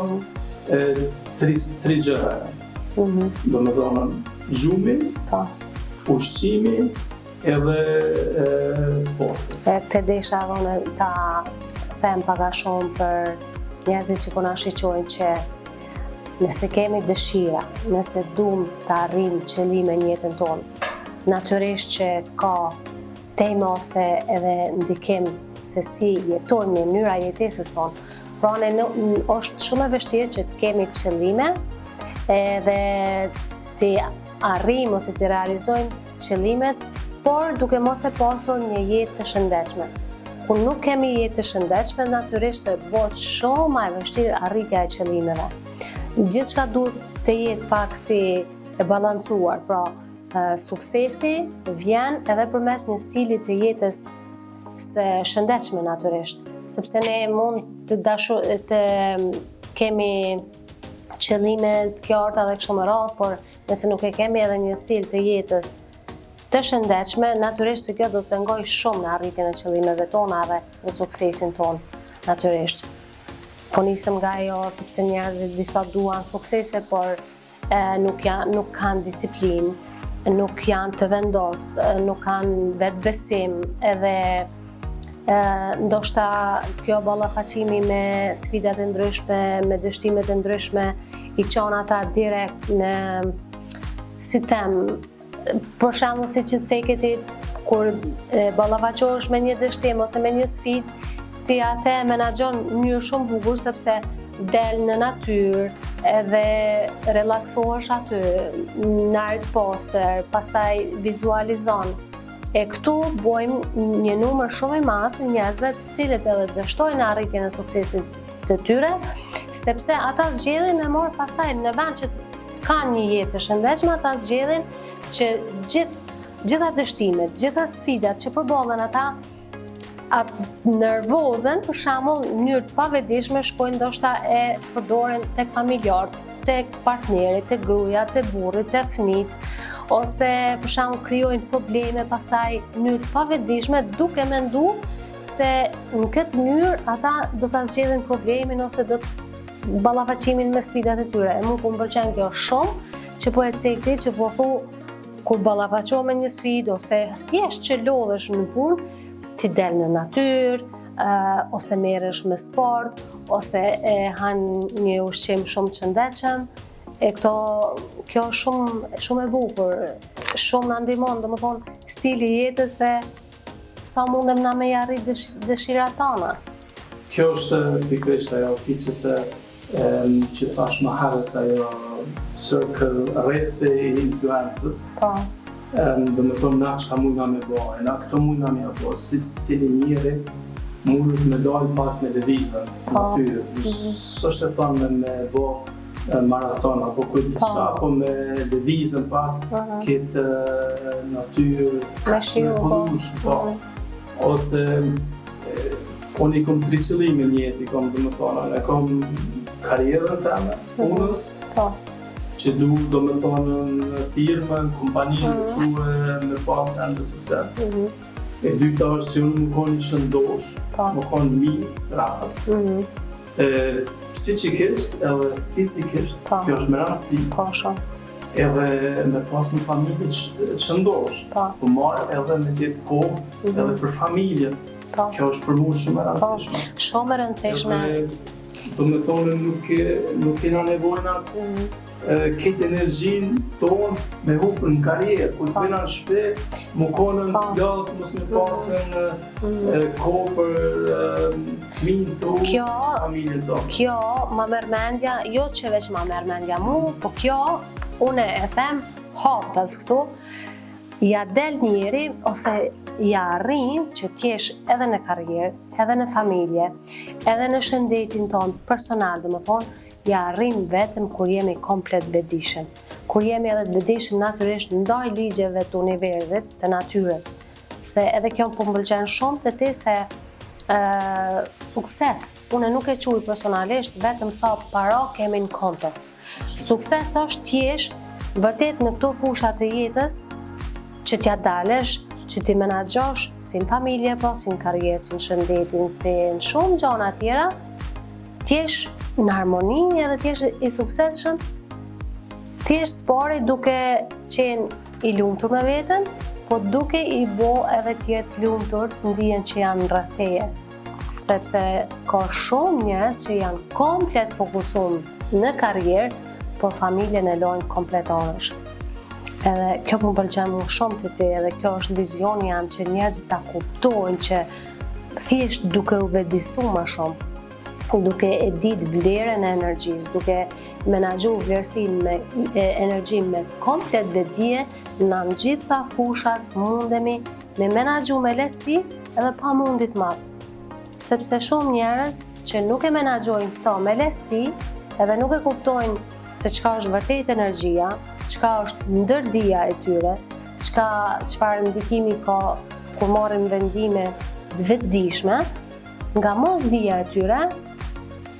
tri gjëra. Do me thonë gjumi, ushqimi edhe sporti.
Këtë desha dhone ta them paka shumë për njerëzit që po na shiqojnë që nëse kemi dëshira, nëse duam të arrijmë qëllime në jetën tonë, natyrisht që ka temë ose edhe ndikim se si jetojmë në mënyra jetesës tonë. Pra është shumë e vështirë që të kemi qëllime edhe të arrijmë ose të realizojmë qëllimet, por duke mos e pasur një jetë të shëndetshme. Kur nuk kemi jetë të shëndetshme, natyrisht se bëhet shumë më e vështirë arritja e qëllimeve. Gjithçka duhet të jetë pak si e balancuar, pra suksesi vjen edhe përmes një stili të jetës së shëndetshme natyrisht, sepse ne mund të kemi qëllime të qarta dhe kështu me radhë, por nëse nuk e kemi edhe një stil të jetës të shëndetshme, natyrisht se kjo do të pengoj shumë në arritjen e qëllimeve tona dhe në suksesin ton, natyrisht. Po nisëm nga ajo sepse njerëzit disa duan suksese, por nuk kanë disiplinë, nuk janë të vendost, nuk kanë vetbesim, edhe ndoshta kjo ballafaqimi me sfidat e ndryshme, me dështimet e ndryshme, i çon ata direkt në, si them, për shembull si që ceketi, kur ballafaqohesh me një dështim ose me një sfidë, ti atë menaxhon në mënyrë shumë bukur sepse del në natyrë edhe relaksohesh aty, në art poster, pastaj vizualizon. E këtu bojmë një numër shumë i madh njerëzve të cilët edhe dështojnë arritjen e suksesit të tyre, sepse ata zgjedhin me marr pastaj në vend që kanë një jetë të shëndetshme, ata zgjedhin që gjitha dështimet, gjitha sfidat që përballen ata, atë nervozën, për shembull, në mënyrë të pavetëdijshme shkojnë ndoshta e përdoren tek familjarët, tek partneri, tek gruaja, tek burri, tek fëmijët, ose për shembull krijojnë probleme pastaj në mënyrë të pavetëdijshme duke menduar se në këtë mënyrë ata do ta zgjedhin problemin ose do të ballafaqimin me sfidat e tyre. E mua po më pëlqen kjo shumë, që po e cekti, që po thu kur ballafaqohem me një sfidë ose thjesht që lodhesh në punë, ti del në natyrë, ose merresh me sport, ose han një ushqim shumë të shëndetshëm. Kjo është shumë e bukur, shumë na ndihmon, domethënë stili i jetës se sa mundem na me arrit dëshirat tona.
Kjo është pikërisht ajo fiqëse që thash më herët, ajo circle rrethi i influencës.
Po.
Do me thonë na çka mujna me bëhe, na këto mujna me apo, si cili njeri mundet me dalë pak me lëvizën në natyrë. S'është e thonë me bëhe maraton apo kujt diçka, apo me lëvizën pak këtë natyrë me pollush, po. Ose unë i kom 3 qëllime në jetë, do me thonë, e kom karrierën teme, punës, që do me thonë në firmë, në kompani, që me pas ende sukses. E dyta është që unë më konë i shëndosh, më konë mirë, rahat. Psikikisht edhe fizikisht, kjo është me rëndësi. Edhe me pas në familje të shëndosh, po marrë edhe me gjithë kohë edhe për familjen. Kjo është për mua shumë e rëndësishme.
Shumë e rëndësishme.
Do me thonë nuk kena nevojna këtë energjinë tonë me hupë në karrierë, ku të vina në shpe, më konën plot, mos me pasën kohë për fëmijën tonë, familjen tonë.
Kjo ma merr mendja, jo që veç ma merr mendja mu, po kjo unë e them haptas këtu, ja del njeri ose ja arrin që t'jesh edhe në karrierë, edhe në familje, edhe në shëndetin tonë personal, domethënë, ja arrim vetëm kur jemi komplet bedishëm. Kur jemi edhe të bedishëm natyrisht ndaj ligjeve të universit, të natyrës. Se edhe kjo po më pëlqen shumë të ti se sukses, unë nuk e quaj personalisht vetëm sa para kemi në konto. Sukses është t'jesh vërtet në këto fusha të jetës që t'ja dalesh, që ti menaxhosh si në familje, po si në karrierë, si në shëndetin, si në shumë gjëra tjera, t'jesh në harmoni edhe t'jesh i suksesshëm, t'jesh spari duke qenë i lumtur me veten, po duke i bo edhe t'jetë lumtur ndijen që janë rreth teje. Sepse ka shumë njerëz që janë komplet fokusuar në karrierë, por familjen e lojnë komplet anësh. Edhe kjo më pëlqen më shumë të ti, edhe kjo është vizioni jam që njerëzit ta kuptojnë që thjesht duke u vetëdijsuar më shumë, duke e ditë vlerën e energjisë, duke menaxhu vlerësinë me energjinë me komplet vetdije, në gjitha fushat mundemi me menaxhu me lehtësi edhe pa mundi të madh. Sepse shumë njerëz që nuk e menaxhojnë këto me lehtësi, edhe nuk e kuptojnë se çka është vërtet energjia, çka është ndërdija e tyre, çfarë ndikimi ka kur marrin vendime të vetëdijshme, nga mosdija e tyre,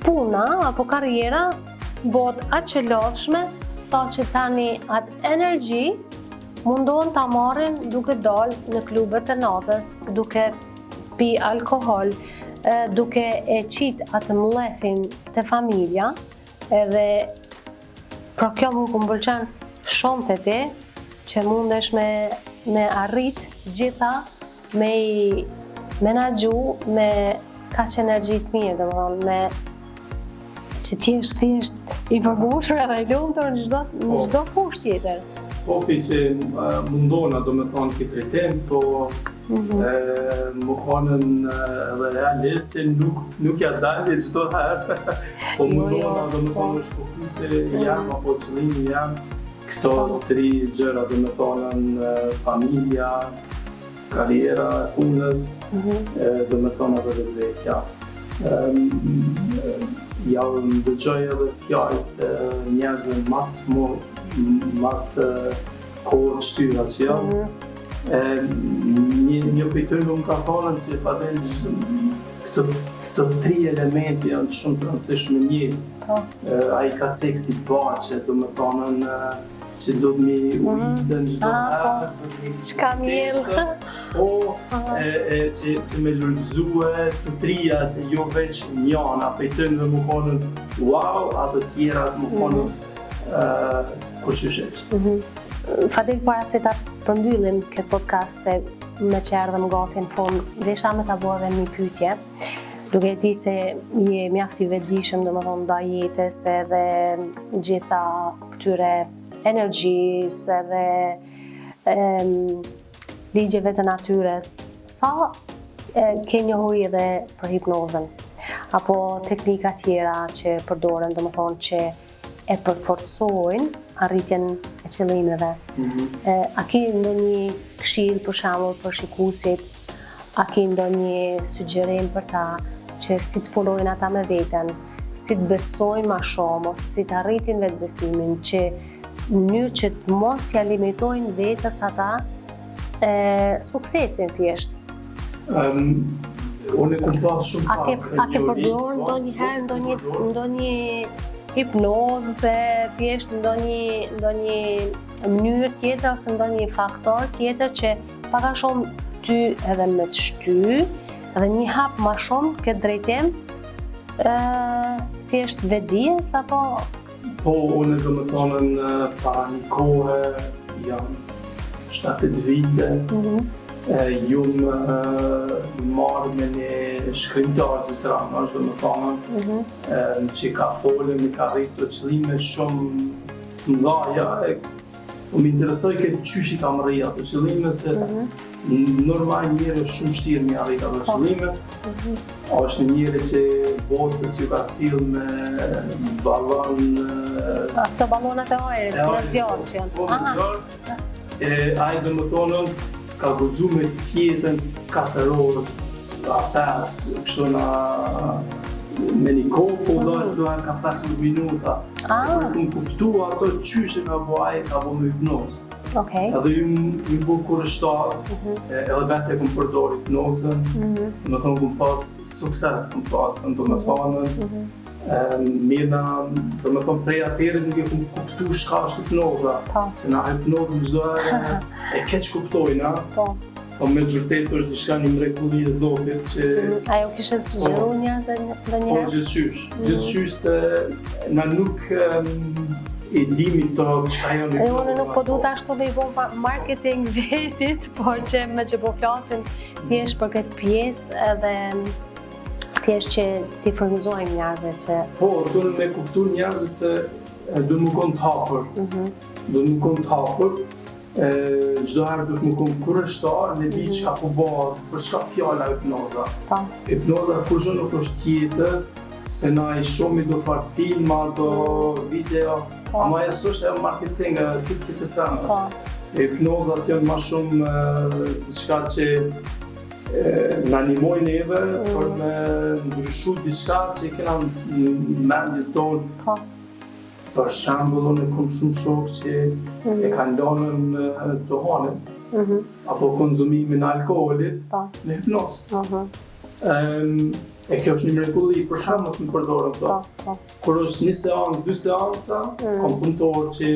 puna apo karriera bëhet aq e lodhshme sa që tani atë energji mundohen ta marrin duke dalë në klubet e natës, duke pi alkohol, duke e qit atë mlefin të familja, edhe pra kjo më pëlqen shumë të ti, që mundesh me arrit gjitha, me i menaxhu me kaq energji të mirë, domethënë me që t'jesh thjesht i përbushur edhe i lumtur në çdo fushë tjetër.
Po që mundona domethënë këtë drejtim, po më konën edhe realisht që nuk ja dalë çdo herë, po mundona domethënë është fokusi jam apo qëllimi jam këto tri gjëra domethënë familja, karriera, punës, domethënë edhe vetja. Ja ndëgjoj edhe fjalët njerëzve matë kohë të shtyra që janë. Një prej tyre më ka thonë që Fadel këto tri elementi janë shumë të rëndësishme në jetë. Ai ka cek si baçe, domethënë që do të mi ujitën çdo herë,
çka mirë.
Po, që me lulëzue të trijat, jo veç njana, pe të në më konën wow, atë tjerat më konën kushysheq.
Fadil, para se ta përmbyllim këtë podcast, se me që erdhëm gati në fund, desha me ta bua dhe një pyetje, duke di se je mjaft i vetëdijshëm domethënë ndaj jetës edhe gjitha këtyre energjisë edhe ligjeve të natyres, sa ke njohuri edhe për hipnozën, apo teknika tjera që përdoren, domethënë që e përforcojnë arritjen e qëllimeve. A ke ndonjë këshill për shembull për shikuesit, a ke ndonjë sugjerim për ta që si të punojnë ata me veten, si të besojnë më shumë ose si të arritin vetbesimin, që në mënyrë që të mos ja limitojnë vetës ata suksesin thjesht.
Unë kom pas shumë pak
A ke përdorur ndonjëherë ndonjë hipnozë, thjesht ndonjë mënyrë tjetër ose ndonjë faktor tjetër që pak a shumë ty edhe me të shty, edhe një hap më shumë këtë drejtim, thjesht vetdijes apo?
Po, unë domethënë para një kohe, jam 7 vite, jumë marrë me një shkrimtar zviceran, është domethënë, që ka folën, më ka rritur qëllime shumë të mëdha, më interesoj këtë qysh i kam rrit ato qëllime, se normal njëri është shumë vështirë me arrit ato qëllime. Është njëri që botës ju ka sill me ballon.
Ato ballonat e ajrit, në zjarr që janë.
Po, në zjarr. Ai domethënë s'ka guxu me fjetën 4 orë, a 5, kështu me një kohë, po çdo herë ka 15 minuta. Për të kuptu ato qysh e ka bo ai, ka bo me hipnozë. Edhe ju bo kurështar, edhe vetë e kom përdor hipnozën, domethënë kom pas sukses, kom pasën, domethënë, mirë domethënë prej atëherë nuk e kom kuptu shka është hipnoza, se na hipnozën çdo herë e keq kuptojna, Po me të vërtet është diçka një mrekulli e Zotit që
Ajo kishe sugjeru njerëzve
po
ndonjëherë?
gjithçysh se na nuk e dimi të çka janë
E unë nuk po duhet ashtu me i bo marketing vetit, por që me që po flasin thjesht për këtë pjesë edhe thjesht që t'i fërmëzojmë njerëzit që...
Po, duhet me kuptu njerëzit se duhet më konë të hapur. Duhet më konë të hapur. Çdo herë duhet më konë kurrështar me di çka po bëhet, për çka fjala hipnoza. Hipnoza kurrë nuk është tjetër se na i shumë do fare filma, do video, ama e s'është e marketing, këtë të sanë. Hipnozat janë ma shumë diçka që në animoj neve për me ndryshu diçka që kena në mendjen tonë. Për shembull, unë kam shumë shokë që e kanë lënë duhanin apo konsumimin e alkoolit me hipnozë. E kjo është një mrekulli, për shembull mos më përdorëm këto. Kur është 1 seancë, 2 seanca, kam punëtor që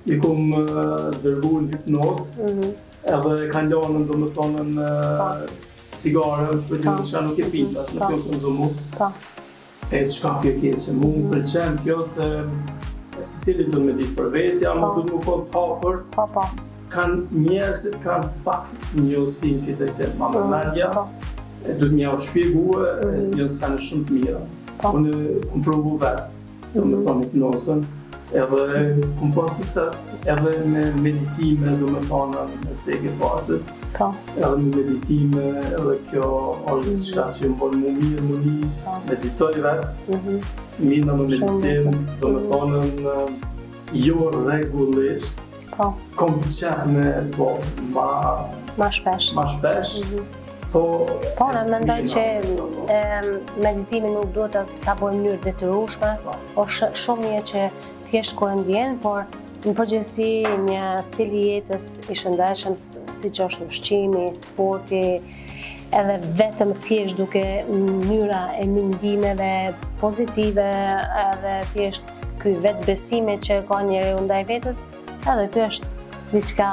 i kam dërguar në hipnozë, edhe kanë lënë domethënë cigare, për të diçka nuk e pinta, nuk e konsumus. E çka kjo keqe, mu më pëlqen kjo se secili duhet me ditë për vetja, më duhet më konë të hapur. Njerëzit kanë pak njëllësi në këtë këtë mamërmendja, duhet mja u shpjegue, janë sene shumë të mira. Unë kom provu vetë, do me thonë hipnozën, edhe kom po sukses, edhe me meditime, do me thonë në cekë fasit, edhe me meditime, edhe kjo është diçka që më bërë më mirë, më një, meditoj vetë, mina në meditim, do me thonë jo regullisht, kom qenë me bo ma shpesh. Po,
në mendoj që meditimi nuk duhet ta bëjmë në mënyrë detyrueshme, është shumë mirë që thjesht kur e ndjen, por në përgjithësi një stil i jetës i shëndetshëm siç është ushqimi, sporti, edhe vetëm thjesht duke mënyra e mendimeve pozitive, edhe thjesht ky vetbesimi që ka njeriu ndaj vetes, edhe ky është diçka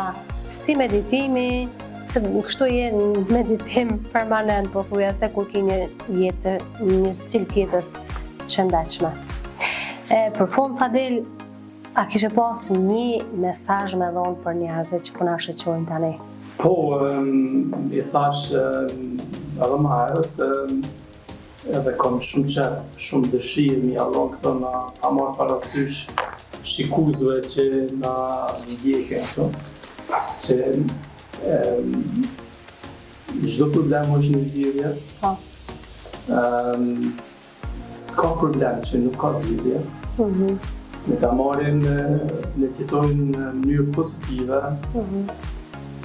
si meditimi, se kështu je në meditim permanent, pothuajse kur ke një stil tjetër të shëndetshme. Për fund, Fadil, a kishe pas një mesazh me dhënë për njerëzit që po na shoqërojnë tani?
Po, i thash edhe më herët, edhe kam shumë qef, shumë dëshirë mi allon këto na marrë parasysh shikuesve që na ndjekën këto, që çdo problem është një zgjidhje. S'ka problem që nuk ka zgjidhje. Ne ta marrim, ne jetojmë në mënyrë pozitive.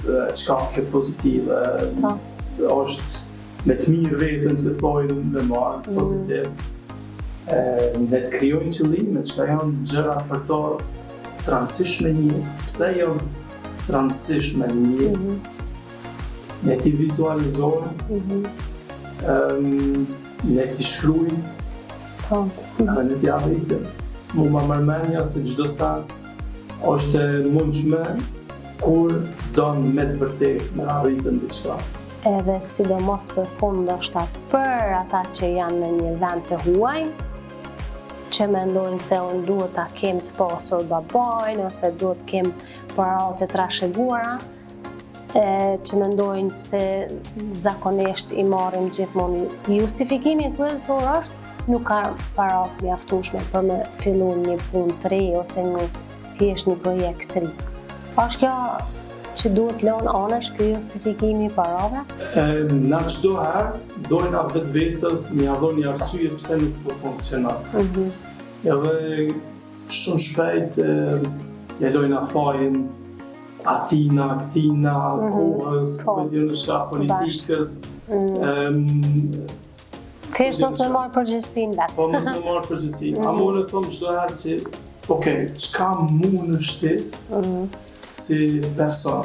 Çka ke pozitive, është me të mirë veten që thojnë me marrë pozitiv. Ne të krijojnë qëllime, çka janë gjëra për to të rëndësishme një. Pse janë të rëndësishme një? Ne t'i vizualizojnë, ne t'i shkruajnë, edhe ne t'i arritin. Mu ma mërmenja se çdo sa është e mundshme kur donë me të vërtet me arritën diçka.
Edhe sidomos për fund ndoshta për ata që janë në një vend të huaj, që mendojnë se unë duhet ta kem të pasur babajnë, ose duhet kem paratë të trashëguara, që mendojnë se zakonisht i marrim gjithmonë. Justifikimi kryesor është nuk ka paratë mjaftueshme për me fillu një punë të re ose thjesht një projekt të ri. Është kjo që duhet lënë anash ky justifikimi i parave?
Na çdo herë dojna vetvetes me ia dhënë arsye pse nuk po funksionon. Edhe shumë shpejt ja lojna fajin atina, këtina, kohës, politikës.
Thjesht mos me marrë përgjegjësinë vetë.
Po mos me marrë përgjegjësinë. A unë them çdo herë që, çka mundesh ti si person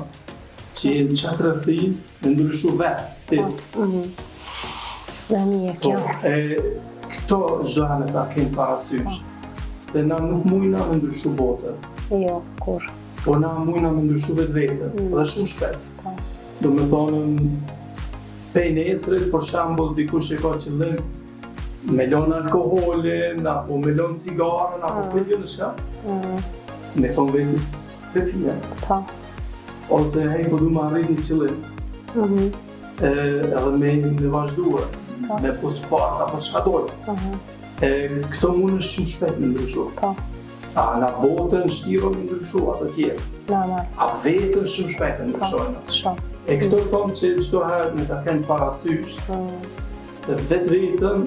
që në qatë rrëthim me ndryshu vetë ti.
Në mirë kjo.
Këto çdo herë ta kemi parasysh, se na nuk mujna me ndryshu botën.
Jo, kur.
Po na mujna me ndryshu vetë, dhe shumë shpejt. do me thonë, pej nesrit, për shembull, dikush e ka qëllim me lënë alkoholin, apo me lënë cigaren, apo për një në shka. Me thonë vetës pepia.
Po.
Ose hej, po du me arrit një qëllim. Edhe me vazhduar, me po sport, apo qka dojë. Këto mund është shumë shpejt me ndryshu.
Po.
A na botën shtiro me ndryshu ato tjerë.
Normal.
A vetën shumë shpejt e ndryshojnë.
Shumë.
E këto thonë që çdo herë me ta kenë parasysh, se vetën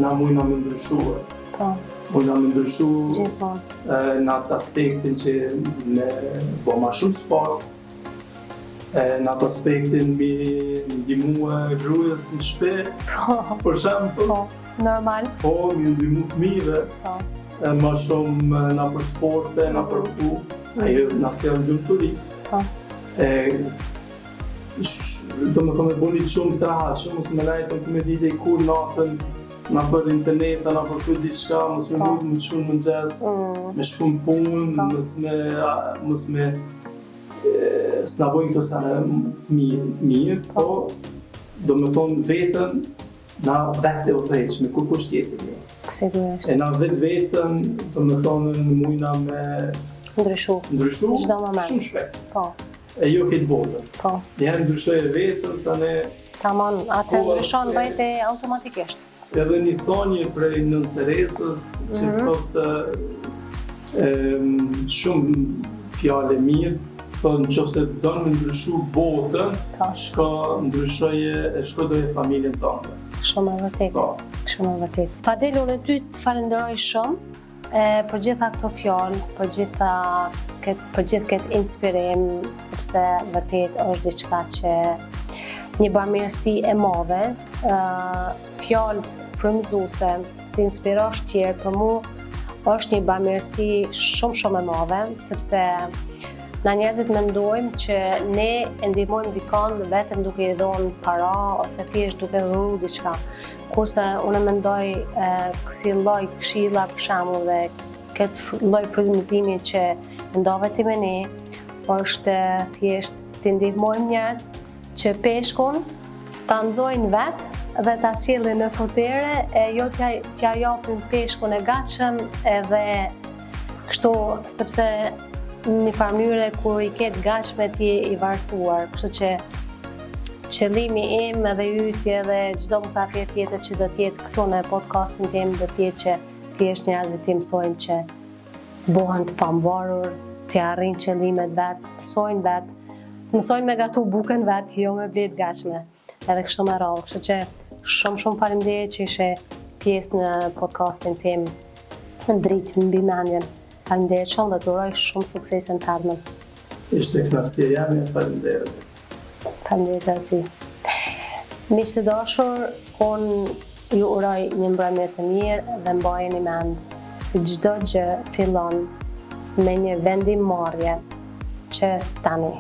na mujna me ndryshuar.
Po.
Mujna me ndryshu
Gjithmonë.
në atë aspektin që me bo ma shumë sport, në atë aspektin me ndihmue grujës në shtëpi, për shembull.
Po. Normal.
Po, me ndihmu fëmijëve.
Po.
Ma shumë na për sporte, na për ku, ajo na sjell lumturi.
Po.
Do me thonë boni shumë të rahatshëm, mos me lajtën ku me dite i kur natën, na për internet, na për këtë diçka, mos me mujtë më shumë mëngjes, me shku në punë, mos me s'na bojnë këto sene mirë, po do me thonë vetën na vetë e utreqme, kur kush tjetër.
Sigurisht.
E na vetën, do me thonë mujna me
Ndryshu. Çdo moment.
Shumë shpejt.
Po.
E jo këtë botën.
Po.
Njëherë ndryshoj e vetën, tani...
Tamam, atë ndryshon bëjtë automatikisht.
Edhe një thonje prej Nën Teresës, që thotë shumë fjale mirë, thonë nëse don me ndryshu botën, shko doje familjen tënde.
Shumë e vërtet.
Po.
Shumë e vërtet. Fadel, unë ty të falenderoj shumë për gjitha këto fjalë, për gjithë këtë inspirim, sepse vërtet është diçka që një bamirësi e madhe, fjalët frymëzuese, të inspirosh tjerë, për mu është një bamirësi shumë e madhe, sepse na njerëzit mendojmë që ne e ndihmojmë dikon vetëm duke i dhënë para ose thjesht duke dhuru diçka. Kurse unë mendoj kësi lloj këshilla për shembull dhe këtë lloj frymëzimi që ndodhet ti me ne, është thjesht të ndihmojmë njerëz që peshkun ta nxojnë vetë dhe ta sjellin në futere e jo t'ja japin peshkun e gatshëm edhe kështu, sepse në një farë mënyre kur i ketë gatshme ti i varësuar, kështu që qëllimi im edhe ytje dhe çdo musafir tjetër që do t'jetë këtu në podcastin tim do t'jetë që thjesht njerëzit të mësojnë që bëhen të pamvarur, të arrijnë qëllimet vet, mësojnë me gatu bukën vet, jo me blet gatshme. Edhe kështu me radhë, kështu që shumë faleminderit që ishe pjesë në podcastin tim në dritë mbi mendjen. Faleminderit shumë dhe të uroj shumë sukses në të ardhmen.
Ishte kënaqësia jame, faleminderit.
Faleminderit edhe ty. Miq të dashur, unë ju uroj një mbrëmje të mirë dhe mbajeni mend se çdo gjë fillon me një vendimmarrje që tani.